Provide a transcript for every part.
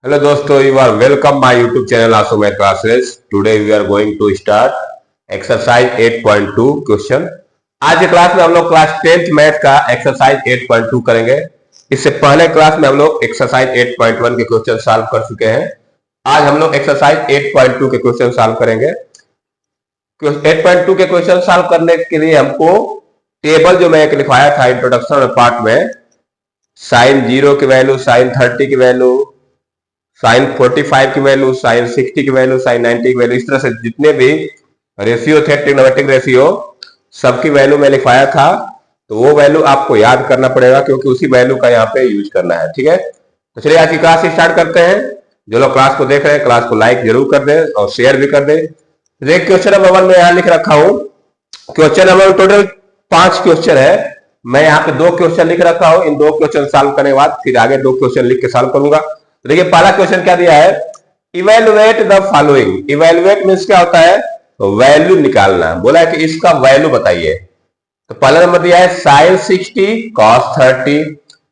Hello दोस्तों, you are welcome my YouTube channel Asu Math Classes. Today we are going to start exercise 8.2 question. आज की class में हम लोग class 10th math का exercise 8.2 करेंगे। इससे पहले क्लास में हम लोग एक्सरसाइज 8.1 के क्वेश्चन सॉल्व कर चुके हैं। आज हम लोग एक्सरसाइज 8.2 के क्वेश्चन सॉल्व करेंगे। 8.2 के क्वेश्चन सॉल्व करने के लिए हमको टेबल जो मैं एक लिखवाया था इंट्रोडक्शन पार्ट में, साइन 0 की वैल्यू, साइन 30 की वैल्यू, साइन 45 की वैल्यू, साइन 60 की वैल्यू, साइन 90 की वैल्यू, इस तरह से जितने भी रेशियो थे ट्रिग्नोमेट्रिक रेशियो सबकी वैल्यू मैं लिखवाया था। तो वो वैल्यू आपको याद करना पड़ेगा क्योंकि उसी वैल्यू का यहाँ पे यूज करना है। ठीक है, तो चलिए आज की क्लास स्टार्ट करते हैं। जो लोग क्लास को देख रहे हैं क्लास को लाइक जरूर कर दें और शेयर भी कर दें। क्वेश्चन नंबर 1 में यहाँ लिख रखा हूँ। क्वेश्चन नंबर टोटल 5 क्वेश्चन है। मैं यहाँ पे 2 क्वेश्चन लिख रखा हूँ। इन 2 क्वेश्चन सॉल्व करने के बाद फिर आगे 2 क्वेश्चन लिख के सॉल्व करूंगा। तो देखिए पहला क्वेश्चन क्या दिया है, evaluate the following. Evaluate means क्या होता है, वैल्यू निकालना। बोला है कि इसका वैल्यू बताइए। तो पहला नंबर दिया है sine 60 cos 30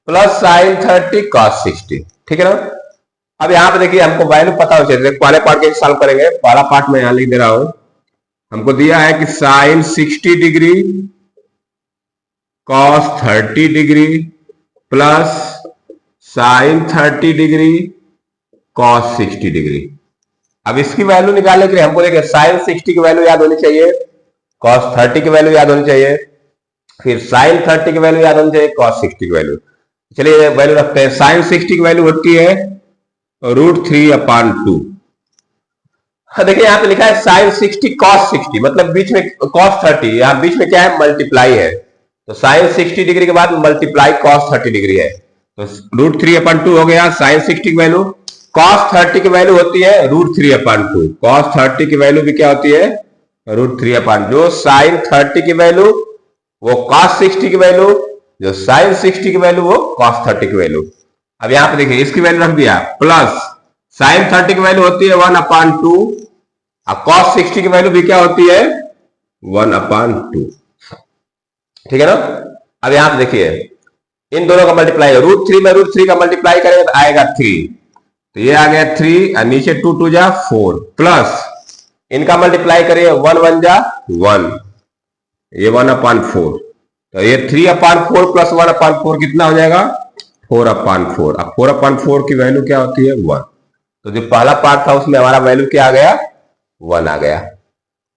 plus sine 30 cos 60। ठीक है ना। अब यहां पे देखिए हमको वैल्यू पता हो चाहिए। पहले पार्ट के सॉल्व करेंगे। पहला पार्ट में यहां लिख दे रहा हूं। हमको दिया है कि sine 60 degree cos 30 degree plus sine 30 degree cos 60 degree. अब इसकी वैल्यू निकालने के लिए हमको देखिए साइन 60 की वैल्यू याद होनी चाहिए, कॉस 30 की वैल्यू याद होनी चाहिए, फिर साइन 30 की वैल्यू याद होनी चाहिए, कॉस 60 की वैल्यू। चलिए वैल्यू रखते हैं। साइन 60 की वैल्यू होती है √3/2। देखिए यहाँ पे लिखा है साइन 60 कॉस 60, मतलब बीच में कॉस 30, यहाँ बीच में क्या है, मल्टीप्लाई है। तो साइन 60 डिग्री के बाद मल्टीप्लाई कॉस 30 डिग्री है, तो √3/2 हो गया साइन 60 की वैल्यू। कॉस 30 की वैल्यू होती है √3/2। कॉस 30 की वैल्यू भी क्या होती है, √3/2। जो साइन 30 की वैल्यू वो कॉस 60 की वैल्यू, जो साइन 60 की वैल्यू वो कॉस 30 की वैल्यू। अब यहां पे देखिए इसकी वैल्यू रख दिया, प्लस साइन 30 की वैल्यू होती है 1/2 और कॉस 60 की वैल्यू भी क्या होती है 1/2। ठीक है ना। अब यहां पे देखिए इन दोनों का मल्टीप्लाई है, √3 में √3 का मल्टीप्लाई करेंगे तो आएगा 3, तो ये आ गया 3 और नीचे 2 2 जा 4, प्लस इनका मल्टीप्लाई करिए 1 1 जा 1, ये 1/4, तो ये 3/4 प्लस 1/4 कितना हो जाएगा 4/4। अब 4/4 की वैल्यू क्या होती है 1। तो जो पहला पार्ट था उसमें हमारा वैल्यू क्या आ गया 1 आ गया।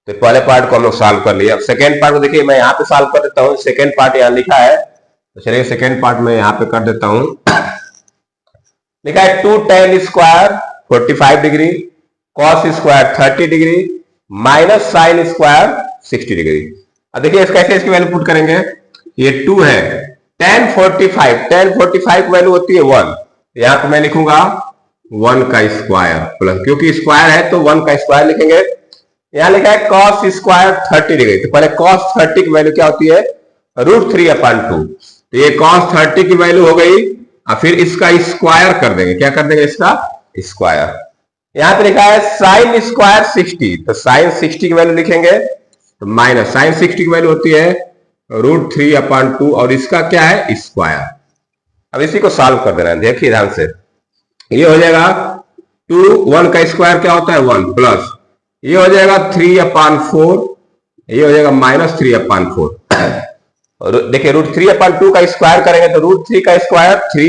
तो पहले पार्ट को हम लोग सॉल्व कर लिया। अब सेकेंड पार्ट को देखिए मैं यहाँ पे सॉल्व कर देता हूँ। सेकेंड पार्ट यहाँ लिखा है, तो चलिए सेकेंड पार्ट में यहाँ पे कर देता हूं। लिखा है 2 tan square 45 degree cos square 30 degree minus sine square 60 degree. अब देखिए कैसे इसकी वैल्यू पुट करेंगे। ये 2 है, tan 45 की वैल्यू होती है 1, यहां पे मैं लिखूंगा 1 का स्क्वायर प्लस, क्योंकि स्क्वायर है तो 1 का स्क्वायर लिखेंगे। यहां लिखा है कॉस स्क्वायर 30 डिग्री, तो पहले कॉस 30 की वैल्यू क्या होती है √3/2। तो ये cos 30 की वैल्यू हो गई और फिर इसका स्क्वायर कर देंगे। क्या कर देंगे, इसका स्क्वायर। यहां पे लिखा है साइन स्क्वायर 60, तो साइन 60 की वैल्यू लिखेंगे तो माइनस साइन 60 की वैल्यू होती है √3/2 और इसका क्या है स्क्वायर। अब इसी को सॉल्व कर देना है, देखिए ध्यान से। ये हो जाएगा 1 का स्क्वायर क्या होता है 1, प्लस ये हो जाएगा 3/4, ये हो जाएगा -3/4। और देखिए √3/2 का स्क्वायर करेंगे तो √3 का स्क्वायर 3,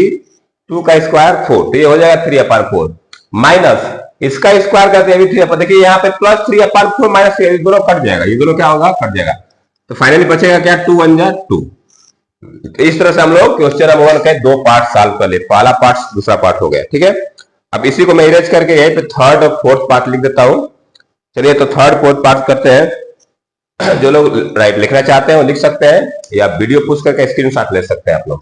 2 का स्क्वायर 4, तो ये हो जाएगा 3/4 माइनस इसका स्क्वायर करते हैं 3। देखिए यहाँ पे प्लस 3/4 माइनस ये दोनों कट जाएगा, ये दोनों क्या होगा कट जाएगा, तो फाइनली बचेगा क्या 2 1 जा 2। तो इस तरह से हम लोग क्वेश्चन नंबर 1 के 2 पार्ट सॉल्व कर ले। पहला पार्ट दूसरा पार्ट हो गया। ठीक है, अब इसी को मैं इरेज करके यहीं पे थर्ड और फोर्थ पार्ट लिख देता हूं। चलिए तो थर्ड फोर्थ पार्ट करते हैं। जो लोग राइट लिखना चाहते हैं वो लिख सकते हैं या वीडियो पुश करके स्क्रीनशॉट ले सकते हैं आप लोग।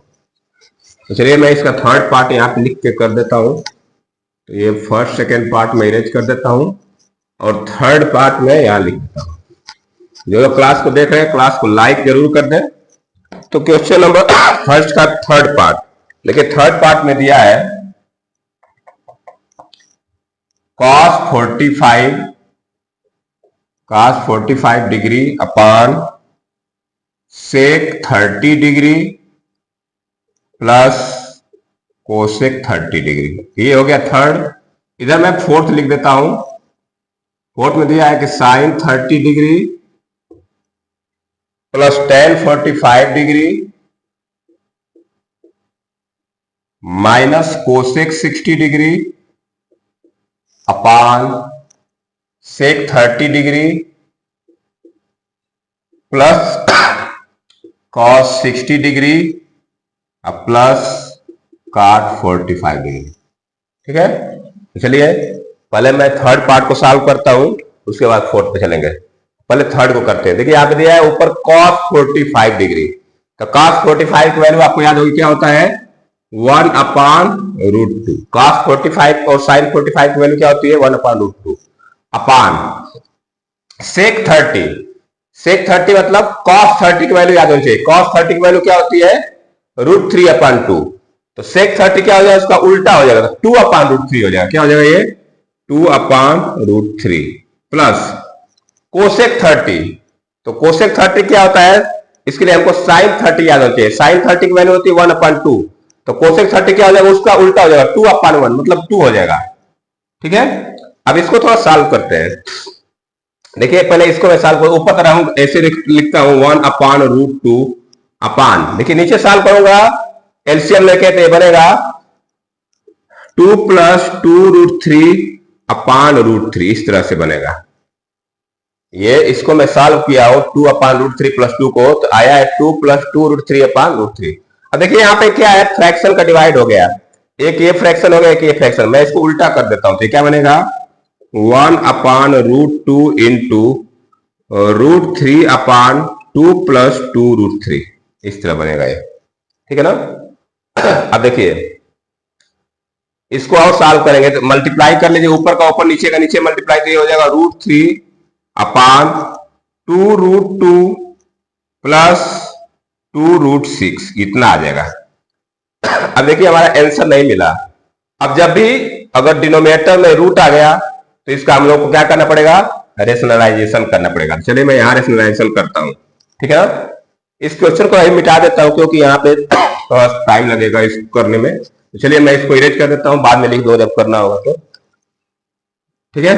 तो चलिए मैं इसका थर्ड पार्ट यहाँ पे लिख के कर देता हूँ। तो ये फर्स्ट सेकेंड पार्ट में इरेज कर देता हूँ और थर्ड पार्ट में यहाँ लिख देता हूँ। जो लोग क्लास को देख रहे हैं क्लास को लाइक जरूर कर दें। तो क्वेश्चन नंबर फर्स्ट का थर्ड पार्ट, देखिए थर्ड पार्ट में दिया है cos 45 degree upon sec 30 degree plus cosec 30 degree. ये हो गया थर्ड। इधर मैं फोर्थ लिख देता हूं। फोर्थ में दिया है कि sine 30 degree plus tan 45 degree minus cosec 60 degree upon sec 30 degree plus cos 60 degree plus cot 45 degree. ठीक है, तो चलिए पहले मैं थर्ड पार्ट को सॉल्व करता हूं, उसके बाद फोर्थ पे चलेंगे। पहले थर्ड को करते हैं। देखिए यहां पे दिया है ऊपर cos 45 डिग्री, तो cos 45 की वैल्यू आपको याद होगी क्या होता है, 1/√2। cos 45 और sin 45 की वैल्यू क्या होती है, 1/√2 अपान sec 30। sec 30 मतलब cos 30 की वैल्यू याद होनी चाहिए। cos 30 की वैल्यू क्या होती है, √3/2। तो sec 30 क्या हो जाएगा, उसका उल्टा हो जाएगा, 2/√3 हो जाएगा। क्या हो जाएगा ये, 2/√3 प्लस कोसेक 30। तो कोसेक 30 क्या होता है, इसके लिए हमको साइन 30 याद होती है। साइन 30 की वैल्यू होती है 1/2। तो कोसेक 30 क्या हो जाएगा, उसका उल्टा हो जाएगा, 2/1 मतलब 2 हो जाएगा। ठीक है, अब इसको थोड़ा सॉल्व करते हैं। देखिए पहले इसको मैं सॉल्व करूं, ऊपर तरह हूं ऐसे लिखता हूं 1/√2 अपान, देखिए नीचे सॉल्व करूंगा एलसीएम लेके, तो ये बनेगा 2 + 2√3/√3, इस तरह से बनेगा। ये इसको मैं सॉल्व किया हूं 2/√3 + 2 को, तो आया है 2 + 2√3/√3। अब देखिए यहाँ पे क्या है, फ्रैक्शन का डिवाइड हो गया, एक ये फ्रैक्शन हो गया, एक ये फ्रैक्शन। मैं इसको उल्टा कर देता हूं, तो क्या बनेगा, 1/√2 इंटू √3/2 + 2√3, इस तरह बनेगा ये। ठीक है ना। अब देखिए इसको और सॉल्व करेंगे, तो मल्टीप्लाई कर लीजिए, ऊपर का ऊपर नीचे का नीचे मल्टीप्लाई, तो ये हो जाएगा √3/2√2 प्लस 2√6, इतना आ जाएगा। अब देखिए हमारा आंसर नहीं मिला। अब जब भी अगर डिनोमिनेटर में रूट आ गया तो इसका हम लोग को क्या करना पड़ेगा, रेशनलाइजेशन करना पड़ेगा। चलिए मैं यहां रेशनलाइजेशन करता हूं। ठीक है ना, इस क्वेश्चन को अभी मिटा देता हूं क्योंकि यहाँ पे थोड़ा टाइम लगेगा इसको करने में। तो चलिए मैं इसको इरेज कर देता हूं, बाद में लिख दो जब करना होगा तो। ठीक है,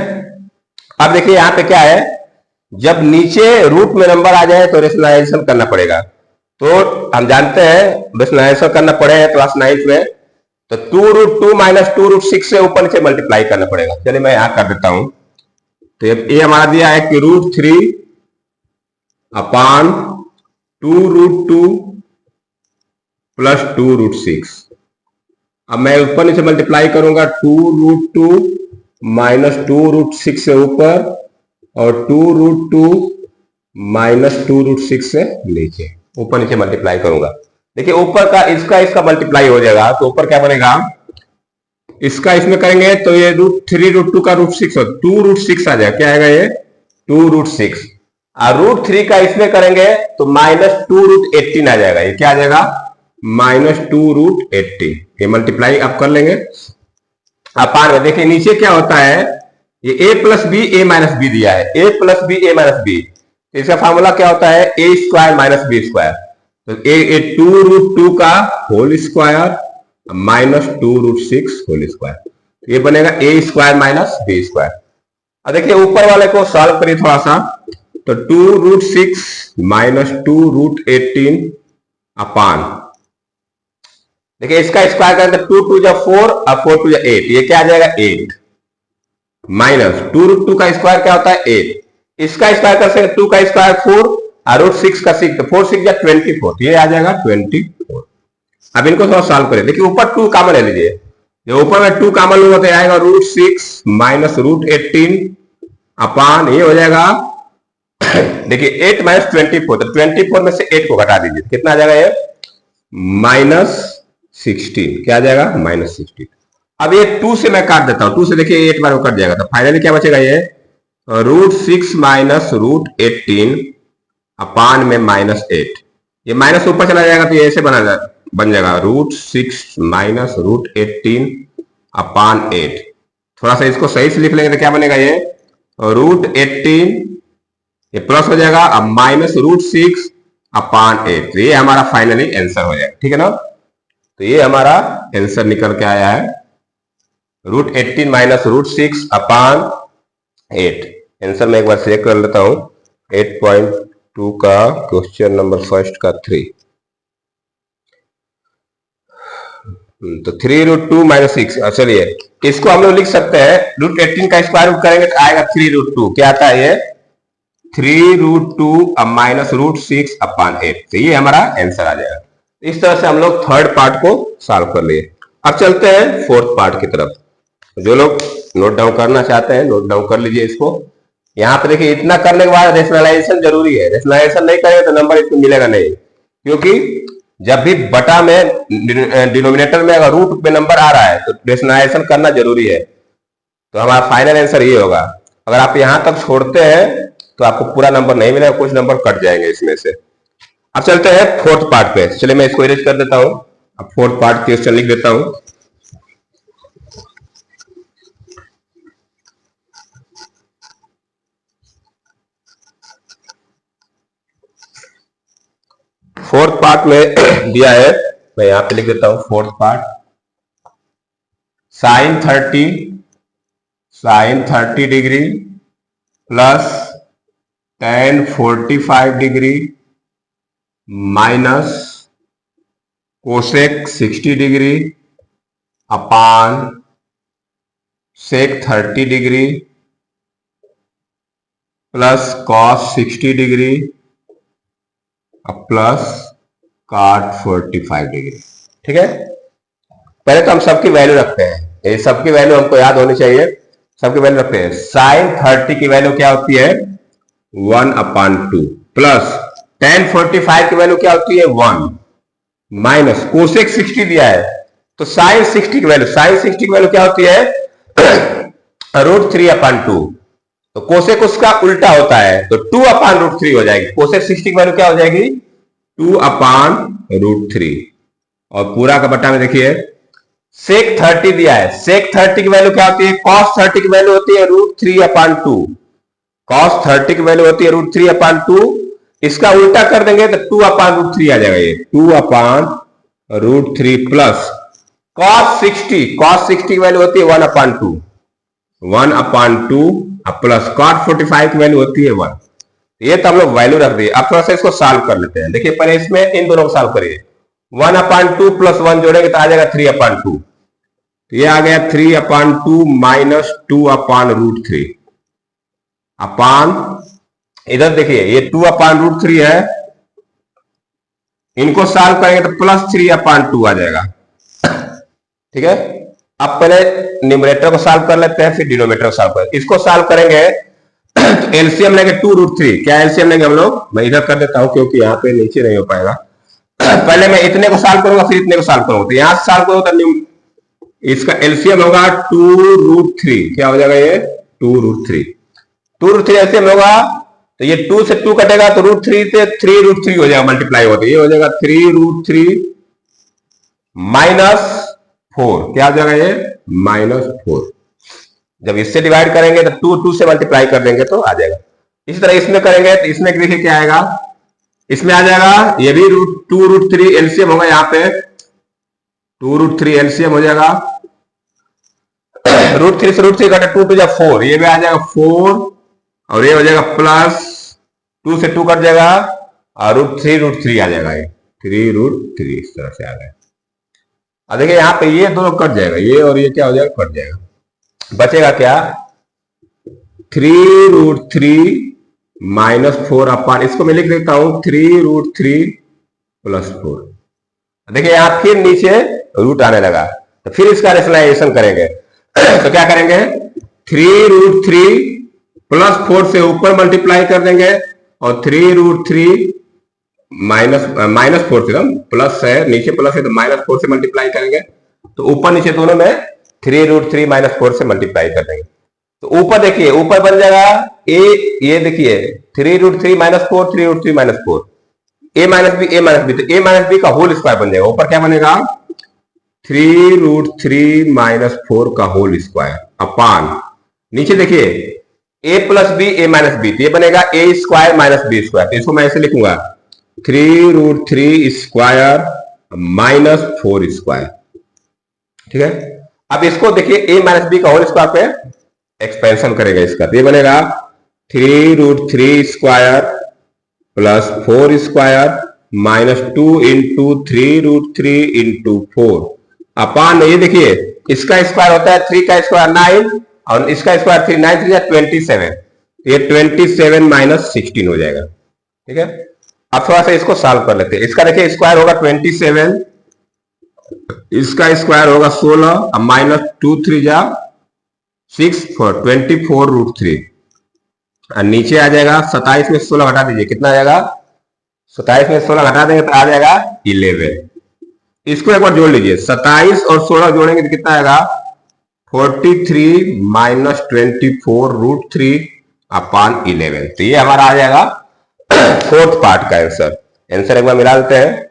अब देखिए यहाँ पे क्या है, जब नीचे रूट में नंबर आ जाए तो रेशनलाइजेशन करना पड़ेगा। तो हम जानते हैं रेशनलाइजेशन करना पड़ेगा क्लास 9th में, तो 2√2 - 2√6 से ऊपर नीचे मल्टीप्लाई करना पड़ेगा। चलिए मैं यहां कर देता हूं। तो ये हमारा दिया है कि √3/2√2 प्लस 2√6। अब मैं ऊपर नीचे मल्टीप्लाई करूंगा, 2√2 - 2√6 से ऊपर और 2√2 - 2√6 से नीचे, ऊपर नीचे मल्टीप्लाई करूंगा। देखिए ऊपर का इसका मल्टीप्लाई हो जाएगा, तो ऊपर क्या बनेगा, इसका इसमें करेंगे तो ये √3√2 का √6 हो, 2√6 आ जाएगा। क्या आएगा ये, 2√6। और √3 का इसमें करेंगे तो -2√18 आ जाएगा। ये क्या आ जाएगा, -2√18। ये मल्टीप्लाई आप कर लेंगे अपान में। देखिए नीचे क्या होता है, ये a + b a - b दिया है, a + b a - b, इसका फार्मूला क्या होता है, a² - b²। तो a 2√2 का होल स्क्वायर -2√6 होल स्क्वायर, ये बनेगा a² - b²। अब देखिए ऊपर वाले को सॉल्व करिए थोड़ा सा, तो 2√6 - 2√18 अपान, देखिए इसका स्क्वायर करें तो 2 × 2 = 4 और 4 × 2 = 8, ये क्या आ जाएगा 8 माइनस 2√2 का स्क्वायर क्या होता है 8, इसका स्क्वायर कर सकते 2 का स्क्वायर 4 और √6 का 6, तो 4 × 6 = 24, ये आ जाएगा 24। अब इनको थोड़ा सॉल्व करें। देखिए ऊपर 2 कॉमन ले लीजिए, जो ऊपर में 2 कॉमन लूंगा तो आएगा √6 - √18 अपान, ये हो जाएगा देखिए 8 - 24, तो 24 में से 8 को घटा दीजिए, कितना आ जाएगा ये, -16। क्या आ जाएगा, -16। अब ये 2 से मैं काट देता हूं, 2 से देखिए 8 बार वो कट जाएगा, तो फाइनली क्या बचेगा, ये √6 - √18 अपान में -8। ये माइनस ऊपर चला जाएगा तो ये ऐसे बन जाएगा √6 - √18 अपान 8। थोड़ा सा इसको सही से लिख लेंगे तो क्या बनेगा, ये √18 ये प्लस हो जाएगा, अब -√6 अपान 8, ये हमारा फाइनली आंसर हो जाएगा। ठीक है ना, तो तो ये हमारा आंसर निकल के आया है √18 माइनस √6 अपान 8। आंसर मैं एक बार चेक कर लेता हूं। 8.2 का क्वेश्चन नंबर फर्स्ट का 3, तो 3√2 माइनस 6। चलिए इसको हम लोग लिख सकते हैं √18 का स्क्वायर रूट करेंगे तो आएगा 3√2। क्या आता है ये 3√2 माइनस √6 अपान 8। तो ये हमारा आंसर आ जाएगा। इस तरह से हम लोग थर्ड पार्ट को सॉल्व कर लिए। अब चलते हैं फोर्थ पार्ट की तरफ। जो लोग नोट डाउन करना चाहते हैं नोट डाउन कर लीजिए इसको। यहाँ पे देखिए इतना करने के बाद रेशनलाइजेशन जरूरी है। रेशनलाइजेशन नहीं करेंगे तो नंबर इसमें मिलेगा नहीं, क्योंकि जब भी बटा में डिनोमिनेटर में अगर रूट में नंबर आ रहा है तो रेशनलाइजेशन करना जरूरी है। तो हमारा फाइनल आंसर ये होगा। अगर आप यहां तक छोड़ते हैं तो आपको पूरा नंबर नहीं मिलेगा, कुछ नंबर कट जाएंगे इसमें से। अब चलते हैं फोर्थ पार्ट पे। चलिए मैं इसको इरेज कर देता हूं। अब फोर्थ पार्ट क्वेश्चन लिख देता हूं। फोर्थ पार्ट में दिया है, मैं यहां पे लिख देता हूं fourth part. sin 30 degree plus tan 45 degree minus cosec 60 degree upon sec 30 degree plus cos 60 degree plus cot 45 degree. ठीक है, पहले तो हम सबकी वैल्यू रखते हैं। ये सबकी वैल्यू हमको याद होनी चाहिए। सबकी वैल्यू रखते हैं। sin 30 की वैल्यू क्या होती है 1/2 प्लस tan 45 की वैल्यू क्या होती है 1 माइनस कोसेक 60 दिया है तो sin 60 की वैल्यू क्या होती है √3/2। तो कोसेक उसका उल्टा होता है तो 2/√3 हो जाएगी। कोसेक 60 की वैल्यू क्या हो जाएगी 2/√3। और पूरा का बटा में देखिए सेक 30 दिया है। सेक 30 की वैल्यू क्या होती है cos 30 की वैल्यू होती है √3/2। cos 30 की वैल्यू होती है √3/2। इसका उल्टा कर देंगे तो 2/√3 आ जाएगा। ये 2/√3 प्लस cos 60 की वैल्यू होती है 1/2 प्लस cot 45 की वैल्यू होती है 1। ये तो हम लोग वैल्यू रख दिए। अब थोड़ा सा इसको सॉल्व कर लेते हैं। देखिए पहले इसमें इन दोनों को सॉल्व करिए। 1/2 प्लस 1 जोड़ेंगे तो आ जाएगा 3/2। तो ये आ गया 3/2 माइनस 2/√3 अपान, इधर देखिए ये 2/√3 है, इनको सॉल्व करेंगे तो प्लस 3/2 आ जाएगा। ठीक है, अब पहले न्यूमरेटर को सॉल्व कर लेते हैं फिर डिनोमिनेटर को सॉल्व करेंगे। इसको सॉल्व करेंगे तो एलसीएम लेंगे 2√3। क्या एलसीएम लेंगे हम लोग, मैं इधर कर देता हूं क्योंकि यहाँ पे नीचे नहीं हो पाएगा। पहले मैं इतने को सॉल्व करूंगा फिर इतने को सॉल्व करूंगा। तो यहां से सॉल्व करो तो इसका एलसीएम होगा 2√3। क्या हो जाएगा ये 2√3 एलसीएम होगा। तो ये 2 से 2 कटेगा तो √3 से 3√3 हो जाएगा मल्टीप्लाई होते। ये हो जाएगा 3√3 माइनस 4। क्या हो जाएगा ये -4। जब इससे डिवाइड करेंगे तो 2 से मल्टीप्लाई कर देंगे तो आ जाएगा। इसी तरह इसमें करेंगे तो इसमें देखिए क्या आएगा, इसमें आ जाएगा ये भी 2√3 एलसीएम होगा। यहाँ पे 2√3 एलसीएम हो जाएगा। √3 से √3 कटे 2 to 4, ये भी आ जाएगा 4 और ये हो जाएगा प्लस 2 से 2 कट जाएगा और √3 आ जाएगा। ये 3√3 इस तरह से आ गया। अब देखिए यहाँ पे ये दोनों कट जाएगा, ये और ये क्या हो जाएगा कट जाएगा। बचेगा क्या 3√3 माइनस 4 अपान, इसको मैं लिख देता हूं 3√3 प्लस 4। देखिए यहां फिर नीचे रूट आने लगा तो फिर इसका रेशनलाइजेशन करेंगे। तो क्या करेंगे 3√3 प्लस 4 से ऊपर मल्टीप्लाई कर देंगे और 3√3 माइनस 4 से प्लस है, नीचे प्लस है तो -4 से मल्टीप्लाई करेंगे। तो ऊपर नीचे दोनों में 3√3 माइनस 4 से मल्टीप्लाई कर देंगे। तो ऊपर देखिए ऊपर बन जाएगा ये देखिए 3√3 minus 4 3√3 minus 4 a minus b तो a माइनस बी का होल स्क्वायर बन जाएगा। ऊपर क्या बनेगा 3√3 माइनस 4 का होल स्क्वायर अपान, नीचे देखिए a plus b a minus b, तो ये बनेगा a square minus b square. तो इसको मैं ऐसे लिखूंगा 3√3 स्क्वायर -4 स्क्वायर। ठीक है, अब इसको देखिए a माइनस बी का होल स्क्वायर पे एक्सपेंशन करेगा इसका, तो ये बनेगा 3√3 square plus 4 square -2 into 3√3 into 4 अपान, ये देखिए इसका स्क्वायर होता है 3 का स्क्वायर 9 और इसका स्क्वायर 3, 9 3 27, ये 27 माइनस 16 हो जाएगा। ठीक है, अब थोड़ा सा इसको सॉल्व कर लेते हैं। इसका देखिए स्क्वायर होगा 27, इसका स्क्वायर होगा 16, अब -2 3 जा 6 4 24√3 और नीचे आ जाएगा 27 में 16 घटा दीजिए, कितना आ जाएगा? 27 में 16 घटा देंगे तो आ जाएगा 11। इसको एक बार जोड़ लीजिए, 27 और 16 जोड़ेंगे तो कितना आएगा? 43 माइनस 24√3 अपान 11। तो ये हमारा आ जाएगा फोर्थ पार्ट का आंसर। आंसर एक बार मिला देते हैं।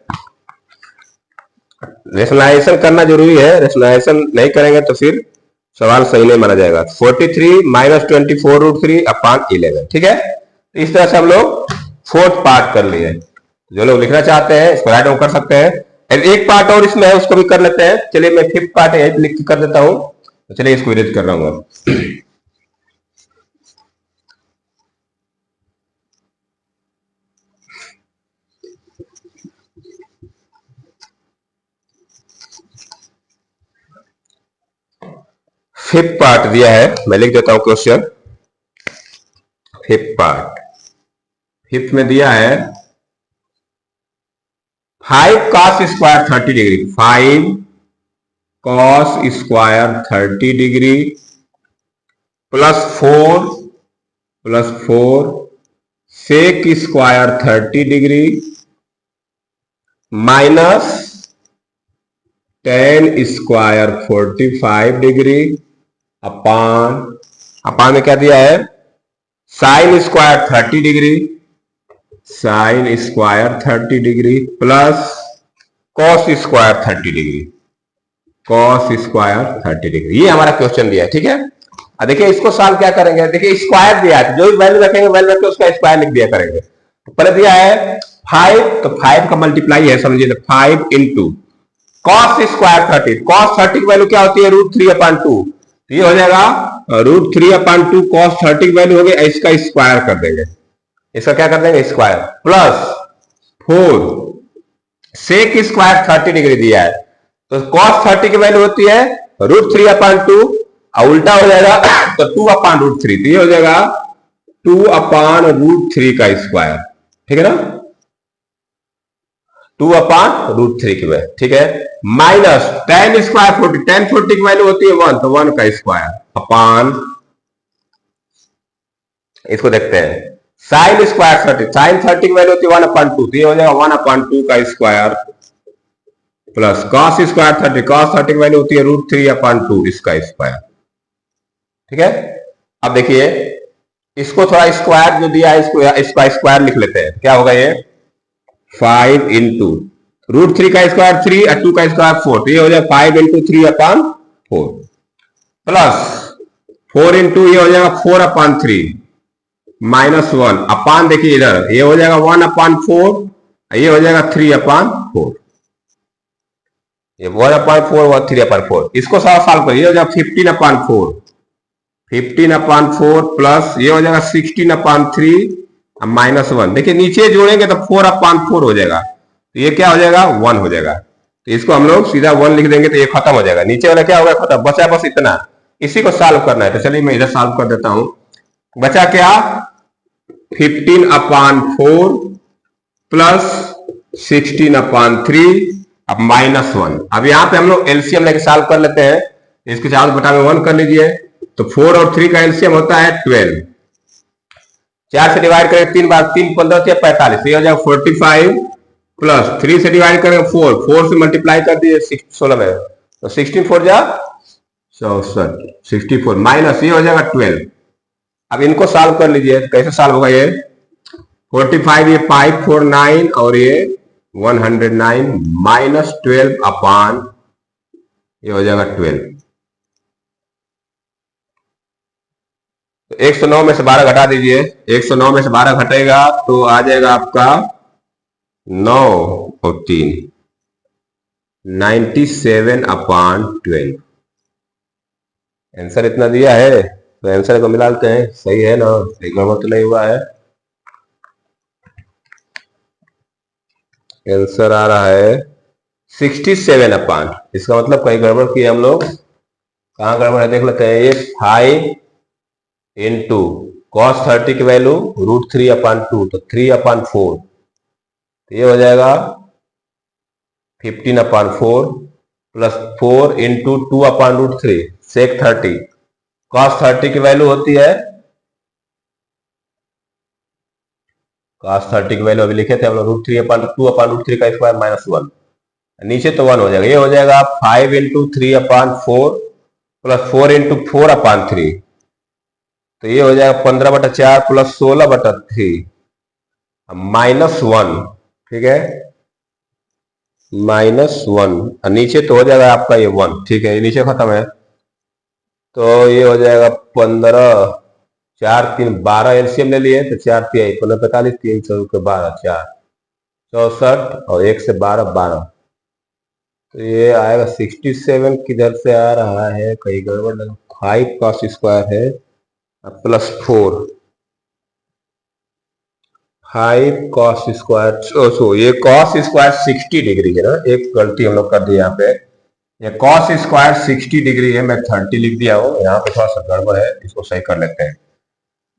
रेशनलाइजेशन करना जरूरी है, रेशनलाइजेशन नहीं करेंगे तो फिर सवाल सही नहीं माना जाएगा। 43 माइनस 24√3 अपान 11। ठीक है, इस तरह से हम लोग फोर्थ पार्ट कर लिए। जो लोग लिखना चाहते हैं इसको राइट डाउन कर सकते हैं। एक पार्ट और इसमें है, उसको भी कर लेते हैं। चलिए मैं फिफ्थ पार्ट यही लिख के कर देता हूं, तो चलिए इसको इरेज कर रहा हूं अब। फिफ्थ पार्ट दिया है, मैं लिख देता हूं क्वेश्चन। फिफ्थ पार्ट, फिफ्थ में दिया है 5 cos square 30 degree, 5 cos square 30 degree plus 4 sec square 30 degree minus 10 square 45 degree upon में क्या दिया है? Sine square 30 degree, sine square 30 degree plus cos square 30 degree, cos square 30 degree. ये हमारा question दिया है। ठीक है, अब देखिए इसको सॉल्व क्या करेंगे। देखिए स्क्वायर दिया है, जो भी वैल्यू रखेंगे वैल्यू रख के उसका स्क्वायर लिख दिया करेंगे। तो पहले दिया है 5, तो 5 का मल्टीप्लाई है, समझिए, तो 5 इंटू कॉस स्क्वायर 30, कॉस 30 की वैल्यू क्या होती है? √3/2। ये हो जाएगा √3/2 कॉस 30 की वैल्यू हो गई, इसका स्क्वायर कर देंगे, इसका क्या कर देंगे? Square plus 4 sec square 30 degree दिया है, तो कॉस 30 की वैल्यू होती है √3/2 और उल्टा हो जाएगा तो 2/√3, तो ये हो जाएगा 2/√3 का स्क्वायर। ठीक है ना, 2/√3 की वैल्यू। ठीक है, माइनस 10 स्क्वायर 40, 10 40 की वैल्यू होती है 1, तो 1 का स्क्वायर अपान, इसको देखते हैं, साइन स्क्वायर 30, साइन 30 की वैल्यू होती है 1/2, तो ये हो जाएगा 1/2 का square plus cos square 30, cos 30 की वैल्यू होती है √3/2, इसका स्क्वायर। ठीक है, अब देखिए इसको थोड़ा स्क्वायर जो दिया है इसका स्क्वायर लिख लेते हैं। क्या होगा ये? 5 इंटू √3 का स्क्वायर 3 और 2 का स्क्वायर 4, तो ये हो जाएगा 5 इंटू 3/4 प्लस 4 इंटू ये हो जाएगा 4/3 माइनस 1 अपान, देखिए इधर ये हो जाएगा 1/4, ये हो जाएगा 3/4, ये 1/4 और 3/4। इसको सॉल्व करिए, हो जाएगा 15/4, 15/4 प्लस ये हो जाएगा 16/3 माइनस 1। देखिए नीचे जोड़ेंगे तो 4/4 हो जाएगा, तो ये क्या हो जाएगा? 1 हो जाएगा। तो इसको हम लोग सीधा 1 लिख देंगे, तो ये खत्म हो जाएगा। नीचे वाला क्या होगा? खत्म, बचा बस इतना, इसी को सॉल्व करना है। तो चलिए मैं इधर सॉल्व कर देता हूं। बचा क्या? 15/4 प्लस 16/3 अब माइनस 1। अब यहां पे हम लोग एलसीएम लेके सॉल्व कर लेते हैं। इसको 4/1 कर लीजिए, तो 4 और 3 का एलसीएम होता है 12। 4 से डिवाइड करें 3 बार, 3 15 से 45, ये हो जाएगा 45 प्लस 3 से डिवाइड करें 4 से मल्टीप्लाई कर दिए 16 में, तो 16 4 जा 64 माइनस ये हो जाएगा 12। अब इनको सॉल्व कर लीजिए, कैसे सॉल्व होगा? ये 45, ये 549 और ये 109 माइनस 12 अपान ये हो जाएगा 12। तो 109 में से 12 घटा दीजिए, 109 में से 12 घटेगा तो आ जाएगा आपका 9 और 3, 97/12। आंसर इतना दिया है तो आंसर को मिला लेते हैं। सही है ना, सही गड़बड़ तो नहीं हुआ है। आंसर आ रहा है 67/। इसका मतलब कहीं गड़बड़ की हम लोग। कहाँ गड़बड़ है देख लेते हैं। ये 5 इंटू कॉस 30 की वैल्यू √3/2, तो 3/4, तो ये हो जाएगा 15/4 प्लस 4 इंटू 2/√3 सेक 30। कॉस 30 की वैल्यू होती है, cos 30 की वैल्यू अभी लिखे थे हम लोग √3/2/√3 का स्क्वायर -1। नीचे तो 1 हो जाएगा। ये हो जाएगा 5 इंटू 3/4 प्लस 4 इंटू 4/3, तो ये हो जाएगा 15/4 प्लस 16/3 -1। ठीक है, -1। नीचे तो हो जाएगा आपका ये 1। ठीक है, ये नीचे खत्म है, तो ये हो जाएगा 15, 4 3 12 एलसीएम ले लिए तो 4 3 15 45 3 4 12 4 64 और 1 से 12 12, तो ये आएगा 67। किधर से आ रहा है, कहीं गड़बड़ लगा। 5 कॉस स्क्वायर है प्लस 4 5 कॉस स्क्वायर, सो ये कॉस स्क्वायर 60 डिग्री है ना। एक गलती हम लोग कर दी यहाँ पे। ये कॉस स्क्वायर 60 डिग्री है, मैं 30 लिख दिया हूँ, यहाँ पे थोड़ा सा गड़बड़ है, इसको सही कर लेते हैं।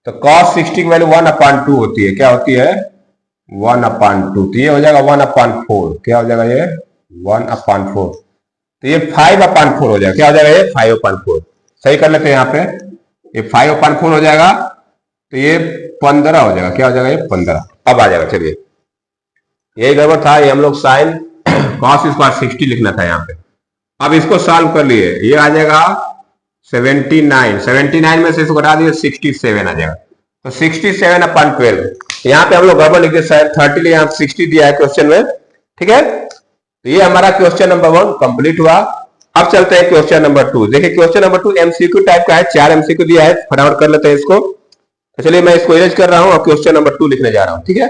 तो cos 60 की वैल्यू 1/2 होती है। क्या होती है? 1/2। तो ये हो जाएगा 1/4। क्या हो जाएगा ये? 1/4। तो ये 5/4 हो जाएगा। क्या हो जाएगा ये? 5/4। सही कर लेते हैं यहाँ पे। ये 5/4 हो जाएगा, तो ये 15 हो जाएगा। क्या हो जाएगा ये? 15। अब आ जाएगा। चलिए, यही गड़बड़ था। ये हम लोग साइन cos स्क्वायर 60 लिखना था यहाँ पे। अब इसको सॉल्व कर लिए, ये आ जाएगा 79 में से इसको घटा दिए 67 आ जाएगा। तो 67/12। यहाँ पे हम लोग गड़बड़ लिख दिए शायद 30 लिए, यहाँ 60 दिया है क्वेश्चन में। ठीक है, तो ये हमारा क्वेश्चन नंबर 1 कंप्लीट हुआ। अब चलते हैं क्वेश्चन नंबर 2। देखिए क्वेश्चन नंबर 2 एमसीक्यू टाइप का है, 4 एमसीक्यू दिया है, फटाफट कर लेते हैं इसको। तो चलिए मैं इसको इरेज कर रहा हूं और क्वेश्चन नंबर 2 लिखने जा रहा हूं। ठीक है,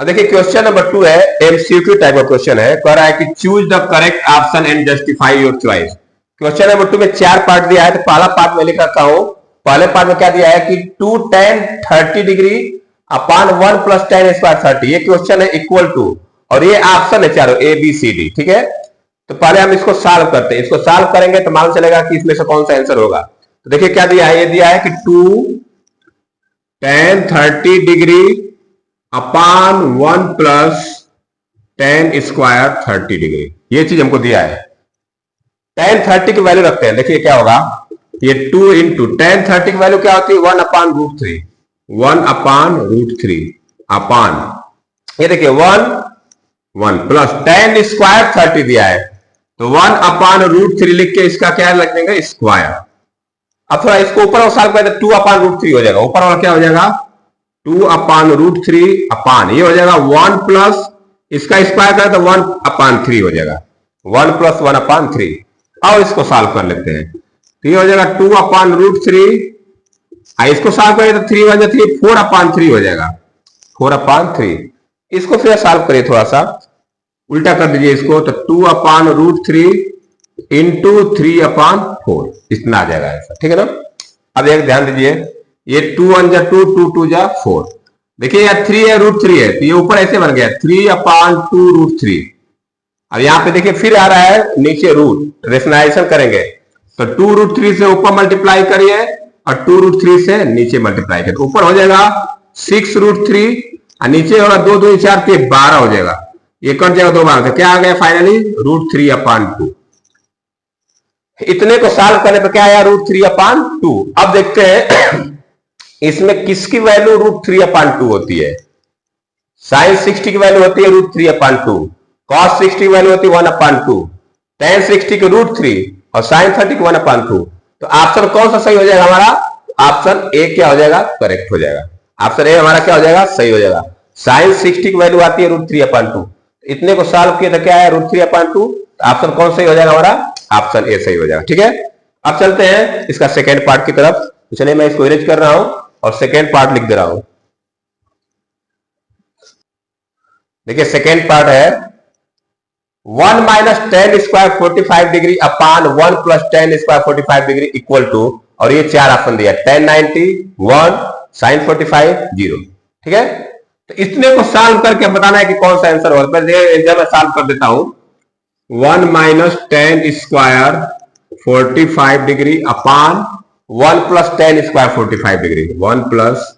अब देखिए क्वेश्चन नंबर 2 है, एमसीक्यू टाइप का क्वेश्चन है। कह रहा है कि choose the correct option and justify your choice. Question number 2 में 4 पार्ट दिया है, तो पहला पार्ट में लिख रखा हूं। पहले पार्ट में क्या दिया है कि 2 tan 30 degree upon 1 plus tan square 30। ये क्वेश्चन है इक्वल टू, और ये ऑप्शन है चारों ए बी सी डी। ठीक है, तो पहले हम इसको सॉल्व करते हैं। इसको सॉल्व करेंगे तो मालूम चलेगा कि इसमें से कौन सा आंसर होगा। तो देखिए क्या दिया है, ये दिया है कि 2 tan 30 degree upon 1 plus tan square 30 degree. ये चीज हमको दिया है। tan 30 की वैल्यू रखते हैं। देखिए क्या होगा, ये 2 इंटू tan 30 की वैल्यू क्या होती है? 1/√3। 1/√3 अपॉन, ये देखिए 1 प्लस tan स्क्वायर 30 दिया है, तो 1/√3 लिख के इसका क्या लग देंगे? स्क्वायर। अब थोड़ा इसको ऊपर सॉल्व करें तो 2/√3 हो जाएगा। ऊपर वाला क्या हो जाएगा? 2/√3 अपान, ये हो जाएगा 1 प्लस इसका स्क्वायर करें तो 1/3 हो जाएगा। 1 प्लस 1/3। अब इसको सॉल्व कर लेते हैं, तो ये हो जाएगा 2/√3। इसको सॉल्व करें तो 3 1 3 4/3 हो जाएगा। 4/3। इसको फिर सॉल्व करिए, थोड़ा सा उल्टा कर दीजिए इसको, तो 2/√3 इंटू 3/4 इतना आ जाएगा ऐसा। ठीक है ना। अब एक ध्यान दीजिए, ये 2 1 जा 2 2 2 जा 4। देखिए यार 3 है, √3 है, तो ये ऊपर ऐसे बन गया 3/2√3। अब यहाँ पे देखिए फिर आ रहा है नीचे रूट, रेशनलाइजेशन करेंगे तो 2√3 से ऊपर मल्टीप्लाई करिए और 2√3 से नीचे मल्टीप्लाई करिए। ऊपर हो जाएगा 6√3 और नीचे होगा 2 2 4 3 12 हो जाएगा। ये कट जाएगा 2 बार, तो क्या आ गया फाइनली? √3/2। इतने को सॉल्व करने पर क्या आया? √3/2। अब देखते हैं इसमें किसकी वैल्यू √3/2 होती है। साइन 60 की वैल्यू होती है √3/2, cos 60 की वैल्यू होती है 1/2, tan 60 की √3 और sin 30 की 1/2। तो ऑप्शन कौन सा सही हो जाएगा हमारा? ऑप्शन ए क्या हो जाएगा? करेक्ट हो जाएगा। ऑप्शन ए हमारा क्या हो जाएगा? सही हो जाएगा। साइन 60 की वैल्यू आती है √3/2। इतने को सॉल्व किया तो क्या है? √3/2। ऑप्शन कौन सही हो जाएगा हमारा? ऑप्शन ए सही हो जाएगा। ठीक है, अब चलते हैं इसका सेकेंड पार्ट की तरफ। तो चलिए मैं इसको इरेज कर रहा हूं और सेकेंड पार्ट लिख दे रहा हूं। देखिए सेकेंड पार्ट है 1 minus tan square 45 degree upon 1 plus tan square 45 degree equal to, और ये चार ऑप्शन दिया, 1090, 1, साइन 45, 0। ठीक है, तो इतने को सॉल्व करके बताना है कि कौन सा आंसर होगा। मैं सॉल्व कर देता हूं। 1 minus tan square 45 degree upon 1 plus tan square 45 degree, 1 plus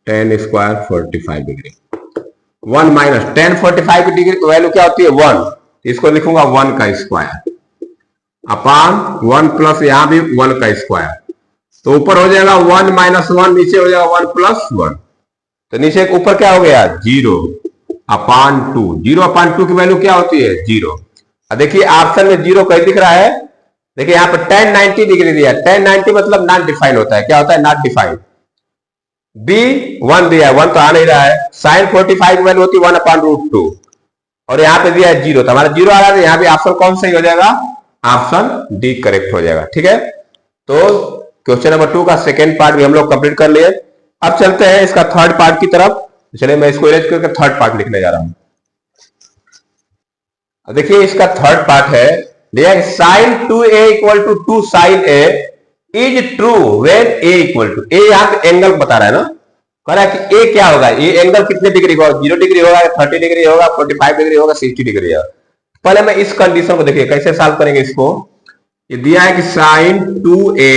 tan square 45 degree, 1 minus ten 45 की डिग्री वैल्यू क्या होती है 1, इसको लिखूंगा 1 का स्क्वायर अपान 1 प्लस यहां भी 1 का स्क्वायर, तो ऊपर हो जाएगा 1 माइनस 1, नीचे हो जाएगा 1 प्लस 1, तो नीचे ऊपर क्या हो गया 0 अपान 2, 0 अपान 2 की वैल्यू क्या होती है 0। देखिए ऑप्शन में 0 कहीं दिख रहा है, देखिए यहां पर 1090 डिग्री दिया है, 1090 मतलब नॉट डिफाइंड होता है, क्या होता है नॉट डिफाइंड। बी 1 दिया है, 1 तो आ नहीं रहा है, साइन 45 वैल्यू होती है 1 अपान रूट 2, और यहां पे दिया है 0, तो हमारा 0 आ रहा है, यहां पे ऑप्शन कौन सही हो जाएगा, ऑप्शन डी करेक्ट हो जाएगा। ठीक है, तो क्वेश्चन नंबर 2 का सेकेंड पार्ट भी हम लोग कंप्लीट कर लिए। अब चलते हैं इसका थर्ड पार्ट की तरफ। चलिए मैं इसको इरेज करके थर्ड पार्ट लिखने जा रहा हूं। देखिए इसका थर्ड पार्ट है, sine 2a equal to 2 sine a is true when a equal to, a यहां पे एंगल बता रहा है ना, कह रहा है कि a क्या होगा, ये एंगल कितने डिग्री का होगा, 0 डिग्री होगा, 30 डिग्री होगा, 45 डिग्री होगा, 60 डिग्री होगा। पहले मैं इस कंडीशन को देखिए कैसे सॉल्व करेंगे इसको। ये दिया है कि sine 2a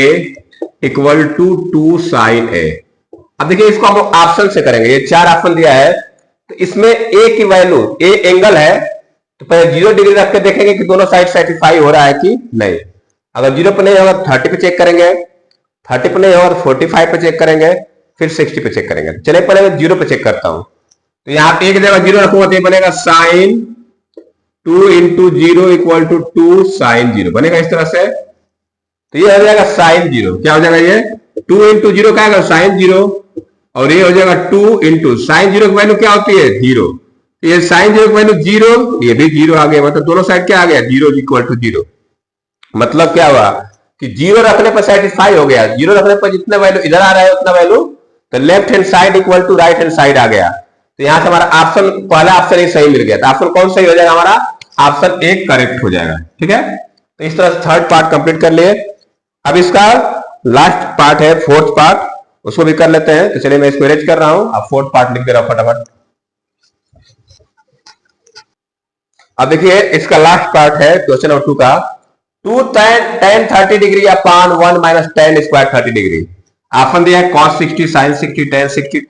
equal to 2 sine a। अब देखिए इसको हम लोग ऑप्शन से करेंगे, ये चार ऑप्शन दिया है, तो इसमें a की वैल्यू, a एंगल है, तो पहले 0 डिग्री रख के देखेंगे कि दोनों साइड सेटिस्फाई हो रहा है कि नहीं। अगर 0 पे नहीं होगा 30 पे चेक करेंगे, 30 पे नहीं होगा 45 पे चेक करेंगे, फिर 60 पे चेक करेंगे। चलिए पहले मैं 0 पे चेक करता हूं, तो यहां पे एक जगह 0 रखूंगा तो ये बनेगा sine 2 into 0 equal to 2 sine 0 बनेगा इस तरह से, तो ये हो जाएगा साइन 0, क्या हो जाएगा ये 2 इंटू 0 क्या आएगा साइन 0, और ये हो जाएगा 2 इंटू साइन 0 की वैल्यू क्या होती है 0, ये साइन 0 की वैल्यू 0, ये भी 0 आ गया, मतलब दोनों साइड क्या आ गया 0 इक्वल टू 0। मतलब क्या हुआ कि 0 रखने पर सेटिस्फाई हो गया, 0 रखने पर जितना वैल्यू इधर आ रहा है उतना वैल्यू, तो left hand side equal to right hand side आ गया, तो यहां से हमारा ऑप्शन पहला ऑप्शन ही सही मिल गया, तो ऑप्शन कौन सही हो जाएगा हमारा, ऑप्शन ए करेक्ट हो जाएगा। ठीक है, तो इस तरह से थर्ड पार्ट कंप्लीट कर लिए। अब इसका लास्ट पार्ट है फोर्थ पार्ट, उसको भी कर लेते हैं। तो चलिए मैं इसको अरेंज कर रहा हूं, अब फोर्थ पार्ट लिख दे रहा हूं फटाफट। अब देखिए इसका लास्ट पार्ट है क्वेश्चन नंबर 2 का, 2 tan 30 degree upon 1 minus tan square 30 degree, option दिया है cos 60, sin 60, tan 60,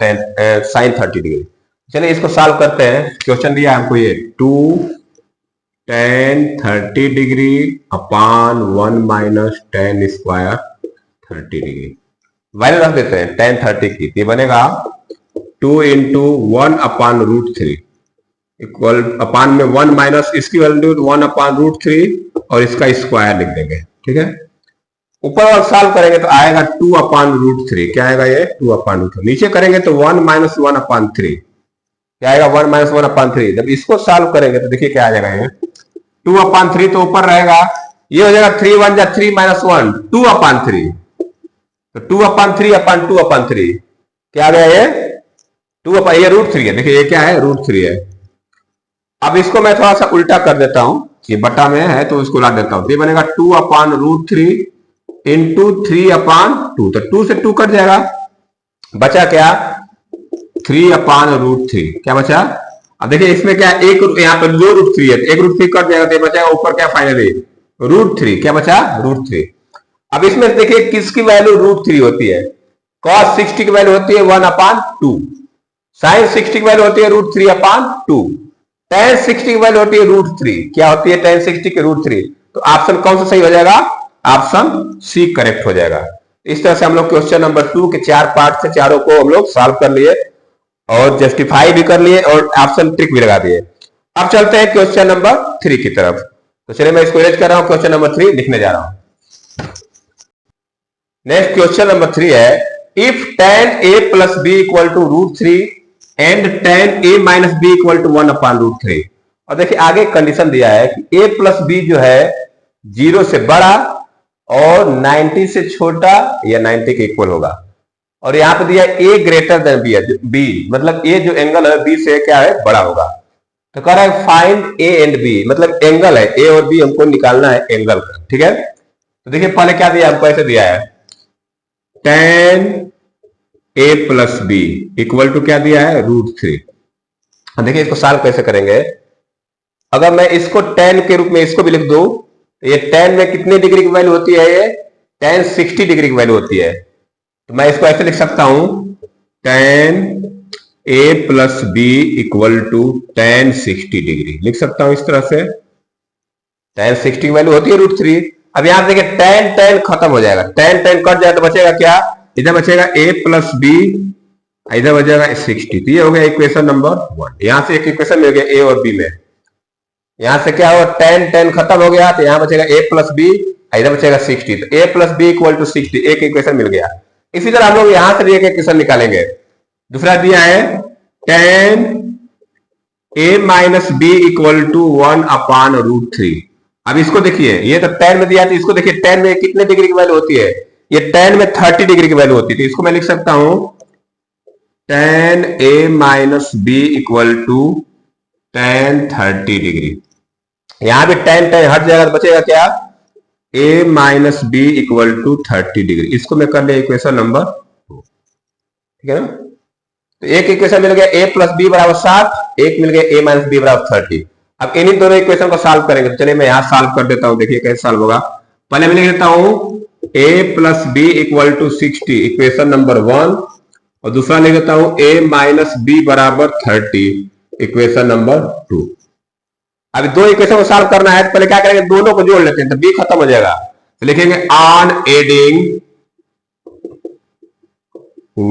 sin 30 degree. चलिए इसको सॉल्व करते हैं। क्वेश्चन दिया हमको ये 2 tan 30 degree upon 1 minus tan square 30 degree, value रख देते हैं tan 30 की, ये बनेगा 2 इंटू 1 अपान रूट 3 इक्वल अपान में 1 माइनस इसकी वैल्यू 1 अपान रूट 3 और इसका स्क्वायर लिख देंगे। ठीक है, ऊपर और सॉल्व करेंगे तो आएगा 2 अपान रूट 3, क्या आएगा ये 2 अपान रूट 3, नीचे करेंगे तो 1 माइनस 1 अपान 3, क्या आएगा 1 माइनस 1 अपान 3। जब इसको सॉल्व करेंगे तो देखिए क्या आ जाएगा, ये 2 अपान 3 तो ऊपर रहेगा, ये हो जाएगा 3 1 जा 3 माइनस 1 2 अपान 3, तो 2 अपान 3 अपान 2 अपान 3 क्या आ गया ये 2 अपान, ये रूट 3 है, देखिए ये क्या है रूट 3 है। अब इसको मैं थोड़ा सा उल्टा कर देता हूं, ये बटा में है तो इसको ला देता हूं, तो ये बनेगा 2 अपान रूट 3 इंटू 3 अपान 2, तो 2 से 2 कट जाएगा, बचा क्या 3 अपान रूट 3, क्या बचा। अब देखिए इसमें क्या एक यहाँ पर जो रूट 3 है, एक रूट 3 कट जाएगा, तो बचाएगा ऊपर क्या फाइनली रूट 3, क्या बचा रूट 3। अब इसमें देखिए किसकी वैल्यू रूट 3 होती है, cos 60 की वैल्यू होती है 1 अपान 2, साइन 60 की वैल्यू होती है रूट 3 अपान 2, tan 60 की वैल्यू होती है रूट 3, क्या होती है tan 60 की रूट 3, तो ऑप्शन कौन सा सही हो जाएगा, ऑप्शन सी करेक्ट हो जाएगा। इस तरह से हम लोग क्वेश्चन नंबर 2 के 4 पार्ट से चारों को हम लोग सॉल्व कर लिए और जस्टिफाई भी कर लिए और ऑप्शन ट्रिक भी लगा दिए। अब चलते हैं क्वेश्चन नंबर 3 की तरफ। तो चलिए मैं इसको अरेंज कर रहा हूं, क्वेश्चन नंबर 3 लिखने जा रहा हूं। नेक्स्ट क्वेश्चन नंबर 3 है, if tan a plus b equal to root 3 and tan a minus b equal to 1 upon root 3। और देखिए आगे कंडीशन दिया है कि a प्लस बी जो है 0 से बड़ा और 90 से छोटा या 90 के इक्वल होगा, और यहां पे दिया a greater than b, b मतलब a जो एंगल है b से क्या है बड़ा होगा। तो कह रहा है फाइंड ए एंड बी, मतलब एंगल है ए और बी हमको निकालना है एंगल का, ठीक है। तो देखिए पहले क्या दिया हमको, ऐसे दिया है tan a plus b equal to क्या दिया है √3। देखिए इसको सॉल्व कैसे करेंगे, अगर मैं इसको tan के रूप में इसको भी लिख दूं तो ये tan में कितने डिग्री की वैल्यू होती है, ये tan 60 डिग्री की वैल्यू होती है। तो मैं इसको ऐसे लिख सकता हूं tan a plus b equal to tan 60 degree, लिख सकता हूं इस तरह से। tan 60 की वैल्यू होती है √3। अब यहां देखिए tan खत्म हो जाएगा, tan कट जाए तो बचेगा क्या, इधर बचेगा a प्लस बी, इधर बचेगा 60। तो ये हो गया इक्वेशन नंबर 1। यहां से एक इक्वेशन मिल गया a और b में। यहां से क्या हुआ tan खत्म हो गया, तो यहां बचेगा a प्लस बी, इधर बचेगा 60। तो a plus b equal to 60, एक इक्वेशन मिल गया। इसी तरह हम लोग यहां से एक इक्वेशन निकालेंगे। दूसरा दिया है tan a minus b equal to 1/√3। अब इसको देखिए, ये तो tan में दिया, तो इसको देखिए tan में कितने डिग्री की वैल्यू होती है, ये tan में 30 डिग्री की वैल्यू होती है। तो इसको मैं लिख सकता हूं tan a minus b equal to tan 30 degree. यहां भी tan हट जाएगा तो बचेगा क्या, a minus b equal to 30 degree. इसको मैं कर लिया इक्वेशन नंबर 2, ठीक है ना। तो एक इक्वेशन मिल गया a प्लस बी बराबर 7, एक मिल गया a माइनस बी बराबर 30। अब इन्हीं दोनों इक्वेशन को सॉल्व करेंगे। तो चलिए मैं यहां सॉल्व कर देता हूं, देखिए कैसे सॉल्व होगा। पहले मैं लिख देता हूं a plus b equal to 60 equation number 1, और दूसरा लिख देता हूं a माइनस बी बराबर 30 इक्वेशन नंबर 2। अभी दो इक्वेशन को सॉल्व करना है, तो पहले क्या करेंगे, दोनों को जोड़ लेते हैं, तो b खत्म हो जाएगा। तो लिखेंगे ऑन एडिंग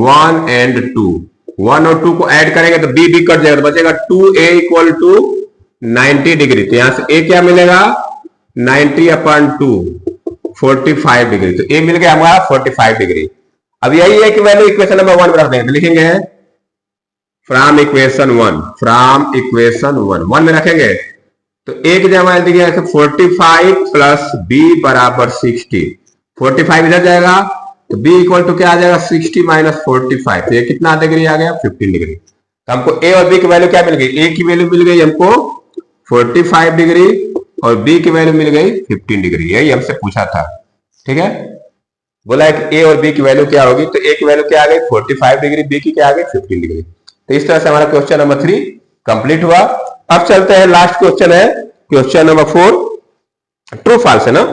1 and 2, 1 और 2 को ऐड करेंगे तो b कट जाएगा, तो बचेगा 2a इक्वल टू 90 डिग्री। तो यहां से a क्या मिलेगा 90/2 45 डिग्री। तो a मिल गया हमारा 45 डिग्री। अब यही है कि वैल्यू इक्वेशन नंबर 1 में रख देंगे। तो लिखेंगे फ्रॉम इक्वेशन 1 में रखेंगे तो एक जगह दिया 45 प्लस b बराबर 60। 45 इधर जाएगा तो b इक्वल टू क्या आ जाएगा 60 माइनस 45। तो ये कितना डिग्री आ गया 15 डिग्री। तो हमको a और b की वैल्यू क्या मिल गई, a की वैल्यू मिल गई हमको 45 डिग्री और b की वैल्यू मिल गई 15 डिग्री। यही हमसे पूछा था, ठीक है। बोला है कि a और b की वैल्यू क्या होगी, तो a की वैल्यू क्या आ गई 45 डिग्री, b की क्या आ गई 15 डिग्री। तो इस तरह से हमारा क्वेश्चन नंबर 3 कंप्लीट हुआ। अब चलते हैं लास्ट क्वेश्चन है क्वेश्चन नंबर 4, ट्रू फॉल्स है ना।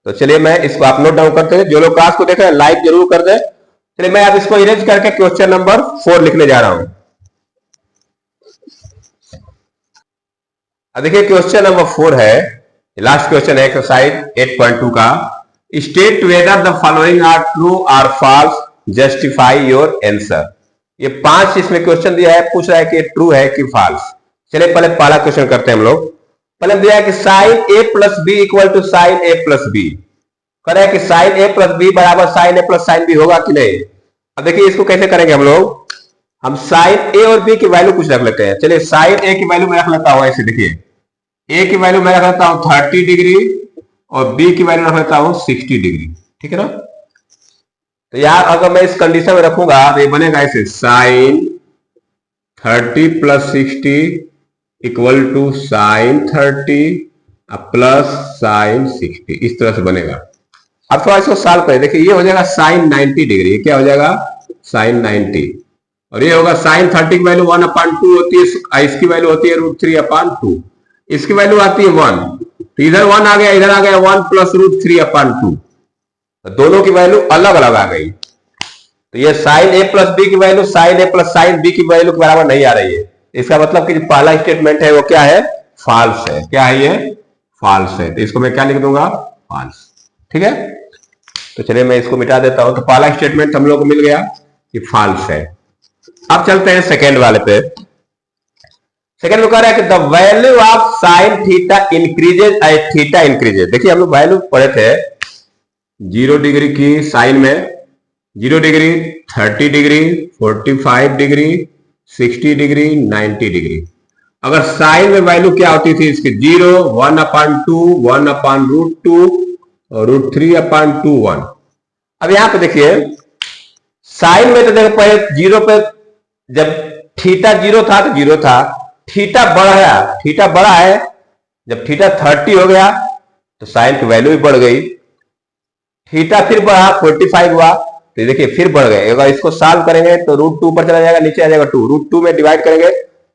तो चलिए मैं इसको आप नोट डाउन करते हैं, जो लोग क्लास को देख रहे हैं लाइक जरूर कर दें। चलिए मैं अब इसको इरेज करके क्वेश्चन नंबर 4 लिखने जा रहा हूं। अब देखिए क्वेश्चन नंबर 4 है, लास्ट क्वेश्चन है एक्सरसाइज 8.2 का। State whether the following are true और फॉल्स, जस्टिफाई योर आंसर। ये 5 इसमें क्वेश्चन दिया है, पूछ रहा है कि ट्रू है कि फॉल्स। चलिए पहले पहला क्वेश्चन करते हैं हम लोग। पहले दिया है कि sine a plus b equal to sine a plus b. कह रहा है कि साइन a प्लस बी बराबर sine a plus sine b होगा कि नहीं। अब देखिए इसको कैसे करेंगे हम लोग, हम साइन a और b की वैल्यू कुछ रख लेते हैं। चलिए साइन a की वैल्यू मैं रख लेता हूं ऐसे, देखिए a की वैल्यू मैं रख लेता हूं 30 डिग्री और b की वैल्यू रख लेता हूं 60 डिग्री, ठीक है ना। तो यार अगर मैं इस कंडीशन में रखूंगा तो ये बनेगा ऐसे sine 30 plus 60 equal to sine 30 plus sine 60, इस तरह से बनेगा। अब थोड़ा इसको सॉल्व करें, देखिए ये हो जाएगा साइन 90 डिग्री, क्या हो जाएगा साइन 90, और ये होगा साइन 30 की वैल्यू 1/2 होती है, इसकी वैल्यू होती है √3/2, इसकी वैल्यू आती है 1, तो इधर 1 आ गया, इधर आ गया 1 प्लस √3/2, दोनों की वैल्यू अलग अलग आ गई। तो ये साइन a प्लस बी की value sine a plus sine b की वैल्यू के बराबर नहीं आ रही है। इसका मतलब कि जो पहला स्टेटमेंट है वो क्या है, फॉल्स है। क्या है ये, फॉल्स है। तो इसको मैं क्या लिख दूंगा, फॉल्स, ठीक है। तो चलिए मैं इसको मिटा देता हूं। तो पहला स्टेटमेंट हम लोग को मिल गया कि फॉल्स है। अब चलते हैं सेकेंड वाले पे। सेकेंड में कह रहा है कि the value of sine theta increases as theta increases. देखिए हम लोग वैल्यू पढ़े थे 0 डिग्री की साइन में, 0 degree 30 degree 45 degree 60 degree 90 degree. अगर साइन में वैल्यू क्या होती थी इसकी 0 1/2 1/√2 और √3/2 1। अब यहां पे देखिए साइन में तो देखो पहले 0 पे जब थीटा 0 था तो 0 था, थीटा बड़ा है, जब थीटा 30 हो गया तो साइन की वैल्यू भी बढ़ गई। थीटा फिर बढ़ा 45 हुआ तो देखिए फिर बढ़ गए। अगर इसको सॉल्व करेंगे तो √2 पर चला जाएगा, नीचे आ जाएगा 2, √2 में डिवाइड करेंगे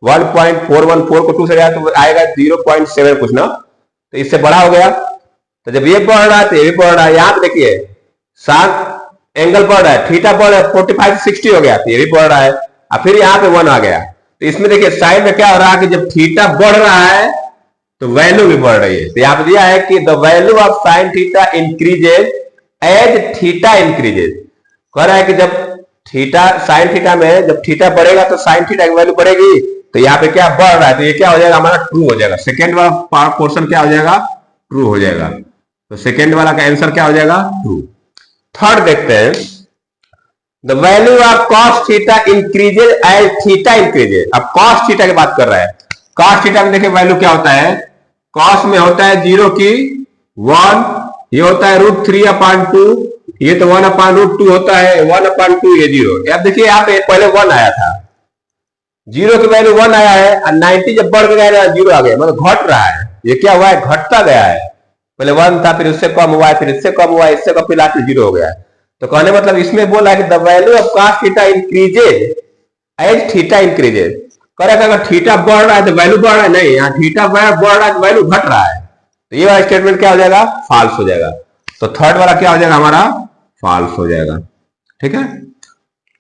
1.414 को 2 से जाएगा तो आएगा 0.7 कुछ ना, तो इससे बड़ा हो गया। तो जब ये बढ़ रहा है तो ये भी बढ़ रहा है। यहाँ पे देखिए 7 एंगल बढ़ रहा है, थीटा बढ़ रहा है, 45 से 60 हो गया तो ये भी बढ़ रहा है, और फिर यहाँ पे 1 आ गया। तो इसमें देखिए साइन में क्या हो रहा है कि जब थीटा बढ़ रहा है तो वैल्यू भी बढ़ रही है। तो यहाँ पे दिया है कि the value of sine theta increases as theta increases. कह रहा है कि जब थीटा साइन थीटा में जब थीटा बढ़ेगा तो साइन थीटा की वैल्यू बढ़ेगी। तो यहाँ पे क्या बढ़ रहा है तो ये क्या हो जाएगा हमारा ट्रू हो जाएगा। सेकेंड वाला पोर्शन क्या हो जाएगा, ट्रू हो जाएगा। तो सेकेंड वाला का आंसर क्या हो जाएगा, ट्रू। थर्ड देखते हैं, the value of cos theta increases as theta increases. अब कॉस थीटा की बात कर रहा है। कॉस थीटा में देखिए वैल्यू क्या होता है, कॉस में होता है 0 की 1, ये होता है √3/2, ये तो 1/√2 होता है, 1/2 ये 0। अब देखिए यहाँ पे पहले 1 आया था, 0 की वैल्यू 1 आया है और 90 जब बढ़ गया ना 0 आ गया, मतलब घट रहा है। ये क्या हुआ है, घटता गया है। पहले 1 था, फिर उससे कम हुआ है, फिर इससे कम हुआ है, इससे कम, फिर लास्ट 0 हो गया है। तो कहने मतलब इसमें बोला है कि the value of cos theta increases as theta increases. Correct, अगर थीटा बढ़ रहा है तो वैल्यू बढ़ रहा है, नहीं, यहाँ थीटा बढ़ रहा है तो वैल्यू घट रहा है। तो ये वाला स्टेटमेंट क्या हो जाएगा, फॉल्स हो जाएगा। तो थर्ड वाला क्या हो जाएगा हमारा, फॉल्स हो जाएगा। ठीक है,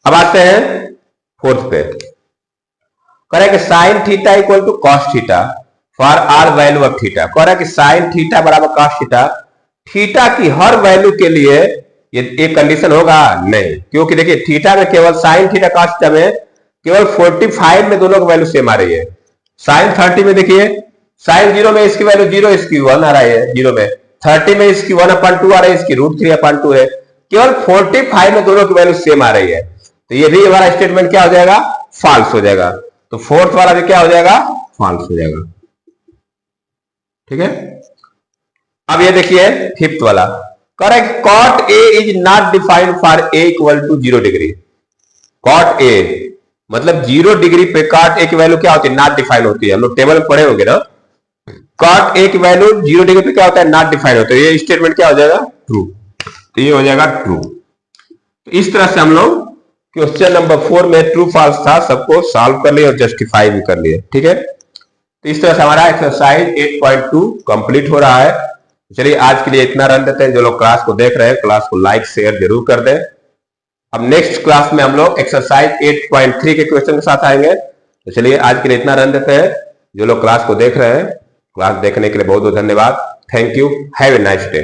अब आते हैं फोर्थ पे। Correct, sine theta equal to cos theta for all value of theta. कह रहा है कि साइन थीटा बराबर कॉस थीटा, थीटा की हर वैल्यू के लिए ये एक कंडीशन होगा नहीं, क्योंकि देखिए थीटा में केवल साइन थीटा कॉस थीटा में केवल 45 में दोनों की वैल्यू सेम आ रही है। साइन 30 में देखिए साइन 0 में इसकी वैल्यू 0, इसकी 1 आ रही है 0 में, 30 में इसकी 1/2 आ रही है, इसकी √3/2 है। केवल 45 में दोनों की वैल्यू सेम आ रही है। तो ये भी हमारा स्टेटमेंट क्या हो जाएगा, फॉल्स हो जाएगा। तो फोर्थ वाला भी क्या हो जाएगा, फॉल्स हो जाएगा। ठीक है, अब ये देखिए फिफ्थ वाला। Correct, cot a is not defined for a equal to 0 degree. Cot a मतलब 0 डिग्री पे कॉट ए की वैल्यू क्या होती है, नॉट डिफाइंड होती है। हम लोग टेबल में पढ़े होंगे ना, कॉट ए की वैल्यू 0 डिग्री पे क्या होता है, नॉट डिफाइंड होता है। ये स्टेटमेंट क्या हो जाएगा, ट्रू। तो ये हो जाएगा ट्रू। तो इस तरह से हम लोग क्वेश्चन नंबर 4 में ट्रू फॉल्स था, सबको सॉल्व कर लिए और जस्टिफाई भी कर लिए। ठीक है, तो इस तरह से हमारा एक्सरसाइज 8.2 कंप्लीट हो रहा है। चलिए आज के लिए इतना रन देते हैं। जो लोग क्लास को देख रहे हैं क्लास को लाइक शेयर जरूर कर दें। अब नेक्स्ट क्लास में हम लोग एक्सरसाइज 8.3 के क्वेश्चन के साथ आएंगे। तो चलिए आज के लिए इतना रन देते हैं। जो लोग क्लास को देख रहे हैं, क्लास देखने के लिए बहुत बहुत धन्यवाद। Thank you, have a nice day.